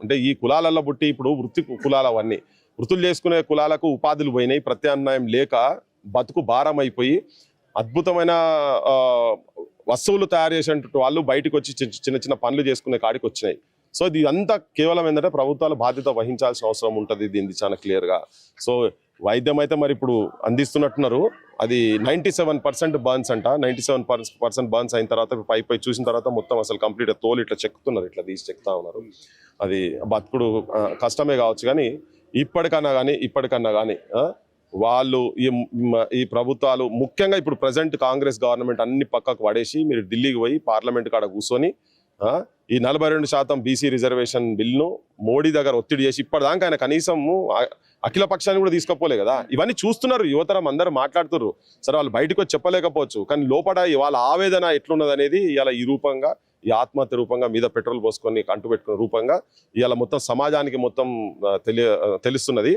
అంటే ఈ కులాలలో బుట్టి ఇప్పుడు వృత్తి కులాలు అవన్నీ వృత్తులు చేసుకునే కులాలకు ఉపాధులు పోయినాయి, ప్రత్యామ్నాయం లేక బతుకు భారం అయిపోయి అద్భుతమైన వస్తువులు తయారు చేసేటువంటి వాళ్ళు బయటకు వచ్చి చిన్న చిన్న పనులు చేసుకునే కాడికి వచ్చినాయి. సో ఇది అంతా కేవలం ఏంటంటే ప్రభుత్వాలు బాధ్యత వహించాల్సిన అవసరం ఉంటుంది దీన్ని చాలా క్లియర్గా. సో వైద్యం అయితే మరి ఇప్పుడు అందిస్తున్నట్టున్నారు, అది 97% బర్న్స్ అంట. 97% బర్న్స్ అయిన తర్వాత పై చూసిన తర్వాత మొత్తం అసలు కంప్లీట్ తోలు ఇట్లా చెక్కుతున్నారు, ఇట్లా తీసి చెక్తా ఉన్నారు. అది బతుకుడు కష్టమే కావచ్చు, కానీ ఇప్పటికన్నా కానీ వాళ్ళు ఈ ప్రభుత్వాలు ముఖ్యంగా ఇప్పుడు ప్రజెంట్ కాంగ్రెస్ గవర్నమెంట్ అన్ని పక్కకు పడేసి మీరు ఢిల్లీకి పోయి పార్లమెంట్ కాడ కూర్చొని ఈ 42% బీసీ రిజర్వేషన్ బిల్లును మోడీ దగ్గర ఒత్తిడి చేసి ఇప్పటిదాకా ఆయన కనీసం అఖిల పక్షాన్ని కూడా తీసుకపోలే కదా. ఇవన్నీ చూస్తున్నారు, యువతరం అందరూ మాట్లాడుతున్నారు. సరే వాళ్ళు బయటకు వచ్చి చెప్పలేకపోవచ్చు, కానీ లోపల వాళ్ళ ఆవేదన ఎట్లున్నది అనేది ఇలా ఈ రూపంగా, ఈ ఆత్మహత్య రూపంగా, మీద పెట్రోల్ పోసుకొని అంటు పెట్టుకున్న రూపంగా ఇవాళ మొత్తం సమాజానికి మొత్తం తెలుస్తున్నది.